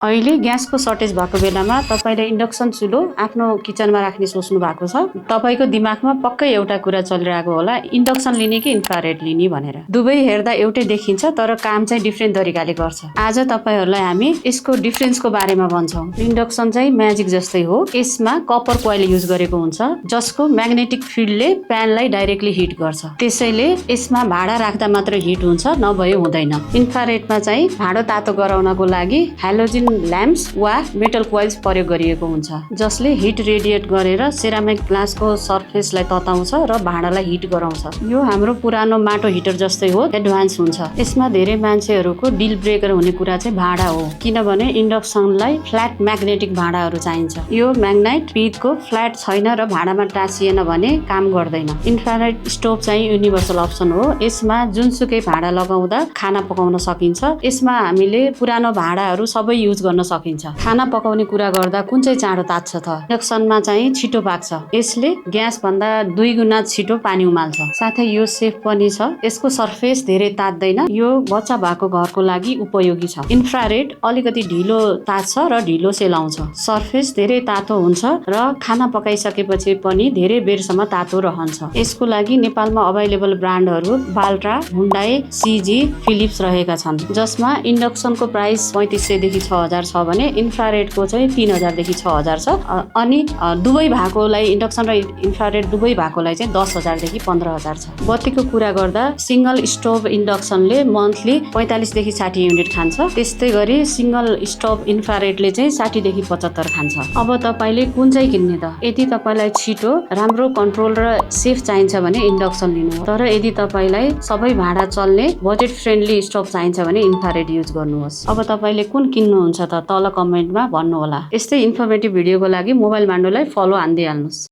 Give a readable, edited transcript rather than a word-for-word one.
अहिले ग्यासको सर्टेज भएको बेलामा तपाईले इन्डक्सन चुलो आफ्नो किचनमा राख्ने सोच्नु भएको छ। तपाईको दिमागमा पक्कै एउटा कुरा चलिरहेको होला, इन्डक्सन लिने कि इन्फ्रारेड लिने भनेर। दुवै हेर्दा एउटै देखिन्छ तर काम चाहिँ डिफ्रेन्ट तरिकाले गर्छ। आज तपाईहरुलाई हामी यसको डिफरेन्सको बारेमा भन्छौं। इन्डक्सन चाहिँ म्याजिक जस्तै हो। यसमा कपर कोइल युज गरेको हुन्छ जसको म्याग्नेटिक फिल्डले प्यानलाई डाइरेक्टली हिट गर्छ। त्यसैले यसमा भाडा राख्दा मात्र हिट हुन्छ, नभए हुँदैन। इन्फ्रारेडमा चाहिँ भाडो तातो गराउनको लागि हेलोजिन ल्याम्प्स वा मेटल कोइल्स प्रयोग गरिएको हुन्छ जसले हिट रेडिएट गरेर सेरामिक ग्लासको सर्फेसलाई तताउँछ र भाँडालाई हिट गराउँछ। यो हाम्रो पुरानो माटो हिटर जस्तै हो, एडभान्स हुन्छ। यसमा धेरै मान्छेहरूको डिल ब्रेकर हुने कुरा चाहिँ भाँडा हो, किनभने इन्डक्सनलाई फ्ल्याट म्याग्नेटिक भाँडाहरू चाहिन्छ। यो म्याग्नेट पितको फ्ल्याट छैन र भाँडामा टाँसिएन भने काम गर्दैन। इन्फ्रारेड स्टोभ चाहिँ युनिभर्सल अप्सन हो। यसमा जुनसुकै भाँडा लगाउँदा खाना पकाउन सकिन्छ। यसमा हामीले पुरानो भाँडाहरू सबै युज गर्न सकिन्छ। खाना पकाउने कुरा गर्दा कुन चाहिँ चाँडो तात्छ त? इन्डक्सनमा चाहिँ छिटो पाक्छ। यसले ग्यास भन्दा 2 गुणा छिटो पानी उमाल्छ। साथै यो सेफ पनि छ। यसको सर्फेस धेरै तात्दैन। यो बच्चा भएको घरको लागि उपयोगी छ। इन्फ्रारेड अलिकति ढिलो तात्छ र ढिलो सेलाउँछ। सर्फेस धेरै तातो हुन्छ र खाना पकाइसकेपछि पनि धेरै बेरसम्म तातो रहन्छ। यसको लागि नेपालमा अवेलेबल ब्रान्डहरू बाल्ट्रा, हुन्डाई, सीजी, फिलिप्स रहेका छन्, जसमा इन्डक्सनको प्राइस 3500 देखि 6000 छ भने इन्फ्रारेडको चाहिँ 3000 देखि 6000 छ। अनि दुवै भएकोलाई इन्डक्सन र इन्फ्रारेड दुवै भएकोलाई चाहिँ 10000 देखि 15000 छ। बत्तीको कुरा गर्दा सिंगल स्टोभ इन्डक्सनले मन्थली 45 देखि 60 युनिट खान्छ। त्यस्तै गरी सिंगल स्टोभ इन्फ्रारेडले चाहिँ 60 देखि 75 खान्छ। अब तपाईले कुन चाहिँ किन्ने त? यदि तपाईलाई छिटो, राम्रो कन्ट्रोल र सेफ चाहिन्छ भने इन्डक्सन लिनु हो। तर यदि तपाईलाई सबै भाँडा चल्ने बजेट फ्रेन्डली स्टोभ चाहिन्छ भने इन्फ्रारेड युज गर्नुहोस्। अब तपाईले कुन किन्नुहुन्छ त? तल कमेन्टमा भन्नुहोला। यस्तै इन्फर्मेटिभ भिडियोको लागि मोबाइल मान्डोलाई फलो हान्दिहाल्नुस्।